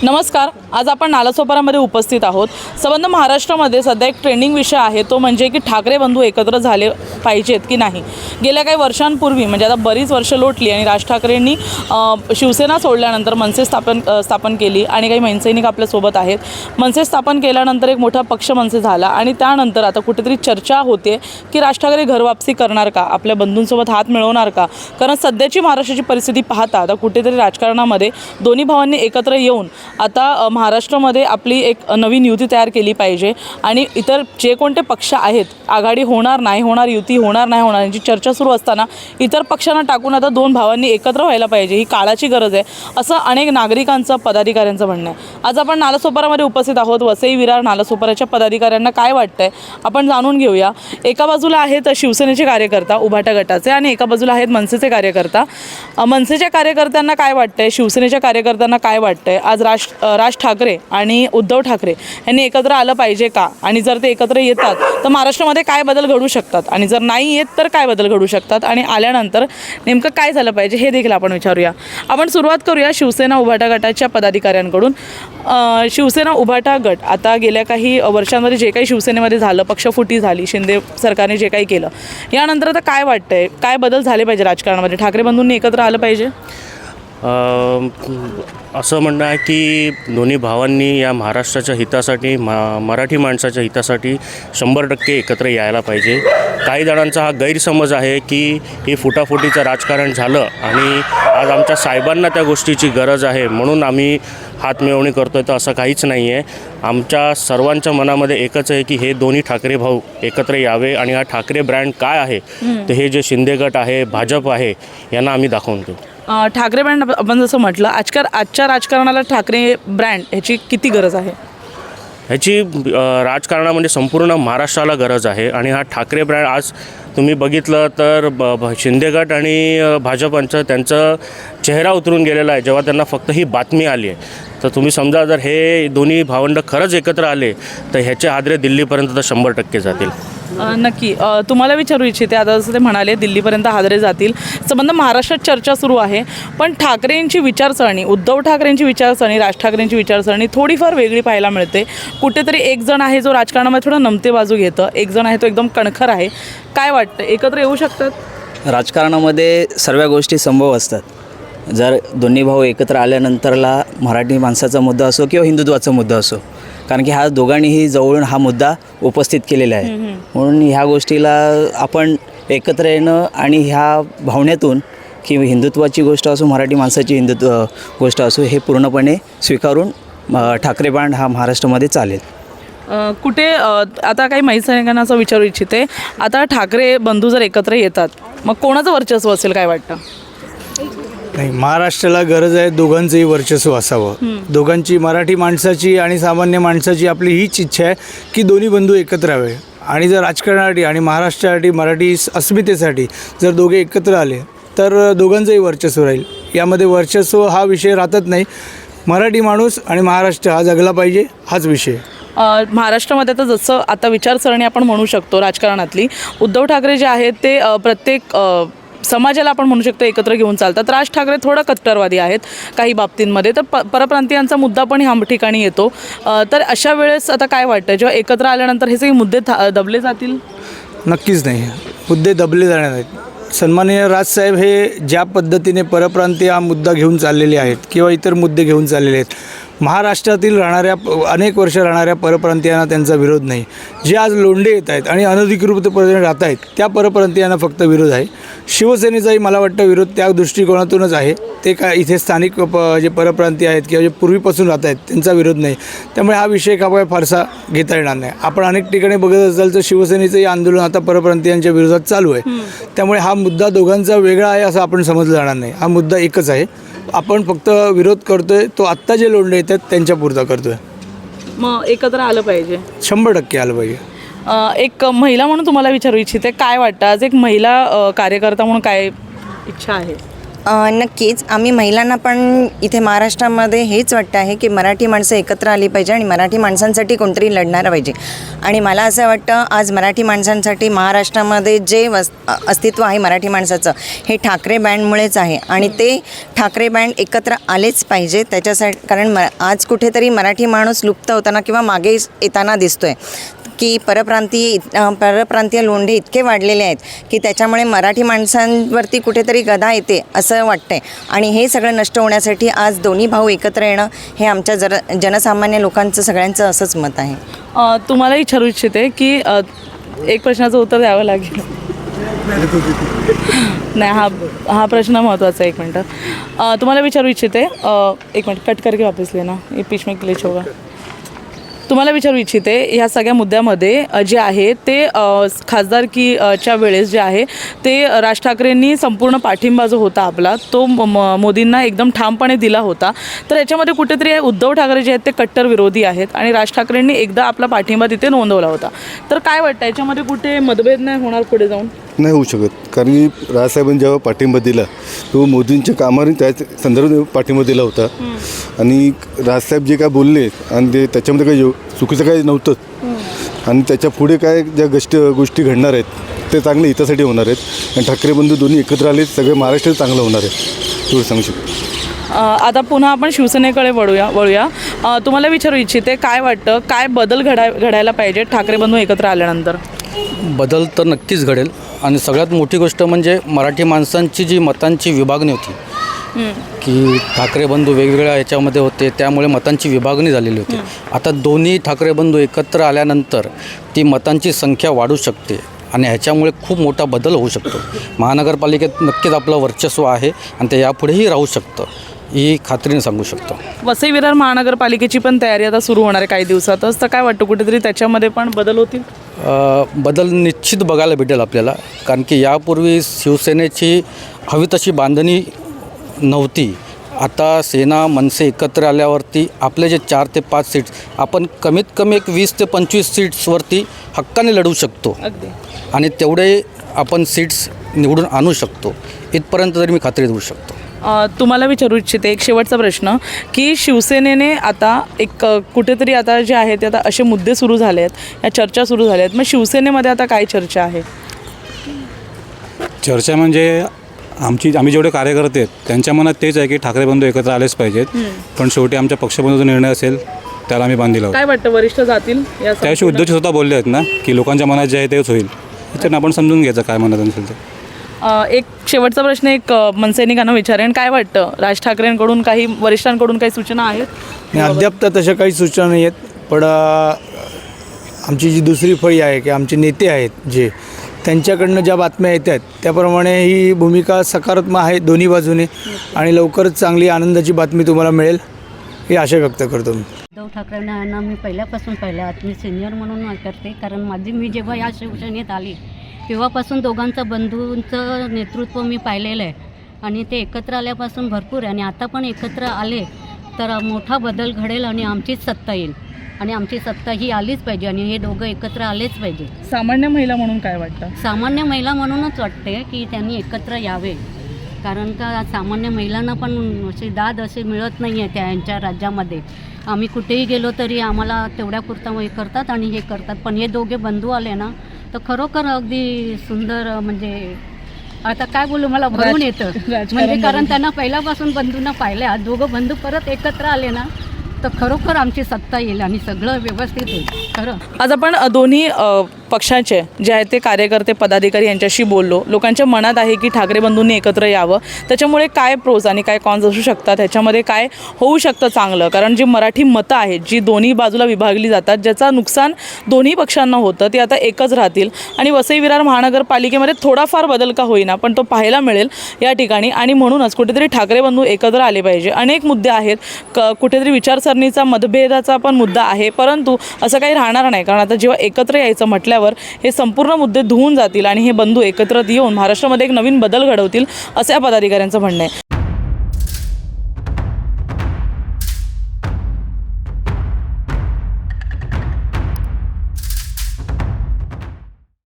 नमस्कार. आज आपण नालासोपारामध्ये उपस्थित आहोत. संबंध महाराष्ट्रामध्ये सध्या एक ट्रेंडिंग विषय आहे, तो म्हणजे की ठाकरे बंधू एकत्र झाले पाहिजेत की नाही. गेल्या काही वर्षांपूर्वी म्हणजे आता बरीच वर्ष लोटली आणि राज ठाकरेंनी शिवसेना सोडल्यानंतर मनसे स्थापन केली आणि काही मनसैनिक आपल्यासोबत आहेत. मनसे स्थापन केल्यानंतर एक मोठा पक्ष मनसे झाला आणि त्यानंतर आता कुठेतरी चर्चा होते की राज ठाकरे घरवापसी करणार का, आपल्या बंधूंसोबत हात मिळवणार का. कारण सध्याची महाराष्ट्राची परिस्थिती पाहता आता कुठेतरी राजकारणामध्ये दोन्ही भावांनी एकत्र येऊन आता महाराष्ट्रामध्ये आपली एक नवीन युती तयार केली पाहिजे आणि इतर जे कोणते पक्ष आहेत आघाडी होणार नाही होणार, युती होणार नाही होणार यांची चर्चा सुरू असताना इतर पक्षांना टाकून आता दोन भावांनी एकत्र व्हायला पाहिजे, ही काळाची गरज आहे असं अनेक नागरिकांचं पदाधिकाऱ्यांचं म्हणणं आहे. आज आपण नालासोपारामध्ये उपस्थित आहोत. वसई विरार नालासोपाराच्या पदाधिकाऱ्यांना काय वाटतंय आपण जाणून घेऊया. एका बाजूला आहेत शिवसेनेचे कार्यकर्ता उभाटा गटाचे आणि एका बाजूला आहेत मनसेचे कार्यकर्ता. मनसेच्या कार्यकर्त्यांना काय वाटतंय, शिवसेनेच्या कार्यकर्त्यांना काय वाटतंय, आज राज ठाकरे आणि उद्धव ठाकरे यांनी एकत्र आलं पाहिजे का, आणि जर ते एकत्र येतात तर महाराष्ट्रामध्ये काय बदल घडू शकतात आणि जर नाही येत तर काय बदल घडू शकतात आणि आल्यानंतर नेमकं काय झालं पाहिजे हे देखील आपण विचारूया. आपण सुरुवात करूया शिवसेना उभाटा गटाच्या पदाधिकाऱ्यांकडून. शिवसेना उभाटा गट आता गेल्या काही वर्षांमध्ये जे काही शिवसेनेमध्ये झालं, पक्षफुटी झाली, शिंदे सरकारने जे काही केलं, यानंतर आता काय वाटतंय, काय बदल झाले पाहिजे राजकारणामध्ये, ठाकरे बंधूंनी एकत्र आलं पाहिजे. असं म्हणणं आहे की दोन्ही भावांनी या महाराष्ट्राच्या हितासाठी मराठी माणसाच्या हितासाठी 100% एकत्र यायला पाहिजे. काही जणांचा हा गैरसमज आहे की हे फुटाफुटीचं राजकारण झालं आणि आज आमच्या साहेबांना त्या गोष्टीची गरज आहे म्हणून आम्ही हातमिळवणी करतो आहे, तर असं काहीच नाही आहे. आमच्या सर्वांच्या मनामध्ये एकच आहे की हे दोन्ही ठाकरे भाऊ एकत्र यावे आणि हा ठाकरे ब्रँड काय आहे तर हे जे शिंदे गट आहे, भाजप आहे, यांना आम्ही दाखवून देऊ. ठाकरे ब्रँड आपण जसं म्हटलं, आजच्या राजकारणाला ठाकरे ब्रँड ह्याची किती गरज आहे? ह्याची राजकारणामध्ये संपूर्ण महाराष्ट्राला गरज आहे आणि हा ठाकरे ब्रँड आज तुम्ही बघितलं तर शिंदे गट आणि भाजपांचं त्यांचं चेहरा उतरून गेलेला आहे जेव्हा त्यांना फक्त ही बातमी आली आहे. तर तुम्ही समजा जर हे दोन्ही भावंड खरंच एकत्र आले तर ह्याचे हादरे दिल्लीपर्यंत तर 100% जातील. नक्की. तुम्हाला विचारू इच्छिते, आता जसं ते म्हणाले दिल्लीपर्यंत हादरे जातील, संबंध महाराष्ट्रात चर्चा सुरू आहे, पण ठाकरेंची विचारसरणी, उद्धव ठाकरेंची विचारसरणी, राज ठाकरेंची विचारसरणी थोडीफार वेगळी पाहायला मिळते. कुठेतरी एक जण आहे जो राजकारणामध्ये थोडं नमते बाजू घेतं, एक जण आहे तो एकदम कणखर आहे. काय वाटतं, एकत्र येऊ शकतात? राजकारणामध्ये सर्व गोष्टी संभव असतात. जर दोन्ही भाऊ एकत्र आल्यानंतरला मराठी माणसाचा मुद्दा असो किंवा हिंदुत्वाचा मुद्दा असो, कारण की हा दोघांनीही जवळून हा मुद्दा उपस्थित केलेला आहे, म्हणून ह्या गोष्टीला आपण एकत्र येणं आणि ह्या भावनेतून की हिंदुत्वाची गोष्ट असो, मराठी माणसाची हिंदुत्व गोष्ट असो, हे पूर्णपणे स्वीकारून ठाकरे ब्रँड हा महाराष्ट्रामध्ये चालेल. कुठे आता काही माहिती सैनिकांना असं विचारू इच्छिते, आता ठाकरे बंधू जर एकत्र येतात मग कोणाचं वर्चस्व असेल, काय वाटतं? नाही, महाराष्ट्राला गरज आहे दोघांचंही वर्चस्व असावं. दोघांची, मराठी माणसाची आणि सामान्य माणसाची आपली हीच इच्छा आहे की दोन्ही बंधू एकत्र यावे आणि जर राजकारणासाठी आणि महाराष्ट्रासाठी, मराठी अस्मितेसाठी जर दोघे एकत्र आले तर दोघांचंही वर्चस्व राहील. यामध्ये वर्चस्व हा विषय राहतच नाही. मराठी माणूस आणि महाराष्ट्र हा जगला पाहिजे, हाच विषय. महाराष्ट्रामध्ये आता जसं आता विचारसरणी आपण म्हणू शकतो राजकारणातली, उद्धव ठाकरे जे आहेत ते प्रत्येक समाजाला आपण म्हणू शकतो एकत्र घेऊन चालतात. राज ठाकरे थोडं कट्टरवादी आहेत काही बाबतींमध्ये, तर परप्रांतीयांचा मुद्दा पण ह्या ठिकाणी येतो. तर अशा वेळेस आता काय वाटतं, जेव्हा एकत्र आल्यानंतर हे सगळे मुद्दे दबले जातील? नक्कीच नाही, मुद्दे दबले जाणार नाहीत. सन्माननीय राजसाहेब हे ज्या पद्धतीने परप्रांतीय हा मुद्दा घेऊन चाललेले आहेत किंवा इतर मुद्दे घेऊन चाललेले आहेत, महाराष्ट्रातील राहणाऱ्या अनेक वर्ष राहणाऱ्या परप्रांतीयांना त्यांचा विरोध नाही. जे आज लोंढे येत आहेत आणि अनधिकृतपणे राहत आहेत त्या परप्रांतीयांना फक्त विरोध आहे. शिवसेनेचाही मला वाटतं विरोध त्या दृष्टिकोनातूनच आहे. ते काय इथे स्थानिक जे परप्रांतीय आहेत किंवा जे पूर्वीपासून राहत आहेत त्यांचा विरोध नाही. त्यामुळे हा विषय काय फारसा घेता येणार नाही. आपण अनेक ठिकाणी बघत असाल तर शिवसेनेचंही आंदोलन आता परप्रांतीयांच्या विरोधात चालू आहे. त्यामुळे हा मुद्दा दोघांचा वेगळा आहे असं आपण समजलं जाणार नाही. हा मुद्दा एकच आहे. आपण फक्त विरोध करतोय तो आत्ता जे लोंढे येतात त्यांच्यापुरता करतोय. मग एकत्र आलं पाहिजे, 100% आलं पाहिजे. एक महिला म्हणून तुम्हाला विचारू इच्छिते, काय वाटतं आज एक महिला कार्यकर्ता म्हणून काय इच्छा आहे? नक्कीच आम्ही महिलांना पण इथे महाराष्ट्रामध्ये हेच वाटतं आहे की मराठी माणसं एकत्र आली पाहिजे आणि मराठी माणसांसाठी कोणतरी लढणारं पाहिजे. आणि मला असं वाटतं आज मराठी माणसांसाठी महाराष्ट्रामध्ये जे अस्तित्व आहे मराठी माणसाचं हे ठाकरे बँडमुळेच आहे. आणि ते ठाकरे बँड एकत्र आलेच पाहिजे त्याच्यासाठी, कारण आज कुठेतरी मराठी माणूस लुप्त होताना किंवा मागे येताना दिसतो आहे की परप्रांतीय लोंढे इतके वाढलेले आहेत की त्याच्यामुळे मराठी माणसांवरती कुठेतरी गदा येते असं वाटतं आहे. आणि हे सगळं नष्ट होण्यासाठी आज दोन्ही भाऊ एकत्र येणं हे आमच्या जनसामान्य लोकांचं सगळ्यांचं असंच मत आहे. तुम्हाला विचारू इच्छिते की एक प्रश्नाचं उत्तर द्यावं लागेल. नाही, हा प्रश्न महत्त्वाचा आहे. एक मिनटं तुम्हाला विचारू इच्छिते. एक मिनट कट करके वापस लेना, ये बीच में क्लिच होगा. तुम्हाला विचारू इच्छिते ह्या सगळ्या मुद्द्यामध्ये जे आहे ते खासदारकीच्या वेळेस जे आहे ते राज ठाकरेंनी संपूर्ण पाठिंबा जो होता आपला तो मोदींना एकदम ठामपणे दिला होता. तर याच्यामध्ये कुठेतरी उद्धव ठाकरे जे आहेत ते कट्टर विरोधी आहेत आणि राज ठाकरेंनी एकदा आपला पाठिंबा तिथे नोंदवला होता. तर काय वाटतं याच्यामध्ये कुठे मतभेद नाही होणार पुढे जाऊन? नाही होऊ शकत, कारण की राजसाहेबांनी जेव्हा पाठिंबा दिला तो मोदींच्या कामाने त्या संदर्भात पाठिंबा दिला होता. आणि राजसाहेब जे काय बोलले आणि ते त्याच्यामध्ये काही चुकीचं काही नव्हतं. आणि त्याच्या पुढे काय ज्या गोष्टी घडणार आहेत ते चांगले हितासाठी होणार आहेत. आणि ठाकरे बंधू दोन्ही एकत्र आले सगळे महाराष्ट्र चांगलं होणार आहे, एवढं सांगू शकतो. आता पुन्हा आपण शिवसेनेकडे वळूया. तुम्हाला विचारू इच्छिते काय वाटतं, काय बदल घडायला पाहिजे ठाकरे बंधू एकत्र आल्यानंतर? बदल तर नक्कीच घडेल. आणि सगळ्यात मोठी गोष्ट म्हणजे मराठी माणसांची जी मतांची विभागणी होती की ठाकरे बंधू वेगवेगळ्या ह्याच्यामध्ये होते, त्यामुळे मतांची विभागणी झालेली होती. आता दोन्ही ठाकरे बंधू एकत्र आल्यानंतर ती मतांची संख्या वाढू शकते आणि ह्याच्यामुळे खूप मोठा बदल होऊ शकतो. महानगरपालिकेत नक्कीच आपलं वर्चस्व आहे आणि ते यापुढेही राहू शकतं, ही खात्रीने सांगू शकतो. वसई विरार महानगरपालिकेची पण तयारी आता सुरू होणार आहे काही दिवसातच. तर काय वाटतं कुठेतरी त्याच्यामध्ये पण बदल होतील? बदल निश्चित बघायला भेटेल आपल्याला, कारण की यापूर्वी शिवसेनेची हवी तशी बांधणी नव्हती. आता सेना मनसे एकत्र आल्यावरती आपले जे 4 ते 5 सीट्स आपण कमीत कमी एक 20 ते 25 सीट्सवरती हक्काने लढू शकतो. अगदी. आणि तेवढे आपण सीट्स निवडून आणू शकतो, इथपर्यंत तरी मी खात्री देऊ शकतो. तुम्हाला विचारू इच्छिते एक शेवटचा प्रश्न की शिवसेनेने आता एक कुठेतरी आता जे आहे ते आता असे मुद्दे सुरू झाले आहेत, या चर्चा सुरू झाल्या आहेत. मग शिवसेनेमध्ये आता काय चर्चा आहे? चर्चा म्हणजे आम्ही जेवढे कार्यकर्ते आहेत त्यांच्या मनात तेच आहे की ठाकरे बंधू एकत्र आलेच पाहिजेत. पण शेवटी आमच्या पक्षबंधूचा निर्णय असेल त्याला आम्ही बांधील आहोत. काय वाटतं वरिष्ठ जातील या? त्याविषयी उद्धवजी स्वतः बोलले आहेत ना की लोकांच्या मनात जे आहे तेच होईल. त्याच्यानं आपण समजून घ्यायचं काय मनात असेल ते. एक शेवटचा प्रश्न एक मनसैनिकांना विचारेन, काय वाटतं राज ठाकरेंकडून काही वरिष्ठांकडून काही सूचना आहेत? नाही, अद्याप तर तशा काही सूचना नाही आहेत. पण आमची जी दुसरी फळी आहे की आमचे नेते आहेत जे त्यांच्याकडनं ज्या बातम्या येत आहेत त्याप्रमाणे ही भूमिका सकारात्मक आहे दोन्ही बाजूने आणि लवकरच चांगली आनंदाची बातमी तुम्हाला मिळेल ही आशा व्यक्त करतो मी. उद्धव ठाकरेंना मी पहिल्यापासून मी सिनियर म्हणून करते, कारण मी जेव्हा या शिवसेनेत आली तेव्हापासून दोघांचं बंधूंचं नेतृत्व मी पाहिलेलं आहे आणि ते एकत्र आल्यापासून भरपूर आहे. आणि आता पण एकत्र आले तर मोठा बदल घडेल आणि आमचीच सत्ता येईल आणि आमची सत्ता ही आलीच पाहिजे आणि हे दोघं एकत्र आलेच पाहिजे. सामान्य महिला म्हणून काय वाटतं? सामान्य महिला म्हणूनच वाटते की त्यांनी एकत्र यावे, कारण का सामान्य महिलांना पण अशी दाद अशी मिळत नाही आहे त्यांच्या राज्यामध्ये. आम्ही कुठेही गेलो तरी आम्हाला तेवढ्यापुरता हे करतात आणि हे करतात. पण हे दोघे बंधू आले ना तर खरोखर अगदी सुंदर, म्हणजे आता काय बोलू मला भरून येतं म्हणजे, कारण त्यांना पहिल्यापासून बंधूंना पाहिलं. आज दोघं बंधू परत एकत्र आले ना तर खरोखर आमची सत्ता येईल आणि सगळं व्यवस्थित होईल खरं. आज आपण दोन्ही पक्षाचे जे आहेत ते कार्यकर्ते पदाधिकारी यांच्याशी बोललो. लोकांच्या मनात आहे की ठाकरे बंधूंनी एकत्र यावं, त्याच्यामुळे काय प्रोज आणि काय कॉन्स असू शकतात, ह्याच्यामध्ये काय होऊ शकतं चांगलं. कारण जी मराठी मतं आहेत जी दोन्ही बाजूला विभागली जातात, ज्याचं नुकसान दोन्ही पक्षांना होतं, ते आता एकच राहतील. आणि वसई विरार महानगरपालिकेमध्ये थोडाफार बदल का होईना पण तो पाहायला मिळेल या ठिकाणी. आणि म्हणूनच कुठेतरी ठाकरे बंधू एकत्र आले पाहिजे. अनेक मुद्दे आहेत, कुठेतरी विचारसरणीचा मतभेदाचा पण मुद्दा आहे, परंतु असं काही राहणार नाही. कारण आता जेव्हा एकत्र यायचं म्हटल्यावर हे संपूर्ण मुद्दे धुवून जातील आणि हे बंधू एकत्र येऊन महाराष्ट्रामध्ये एक नवीन बदल घडवतील असं या पदाधिकाऱ्यांचं म्हणणं आहे.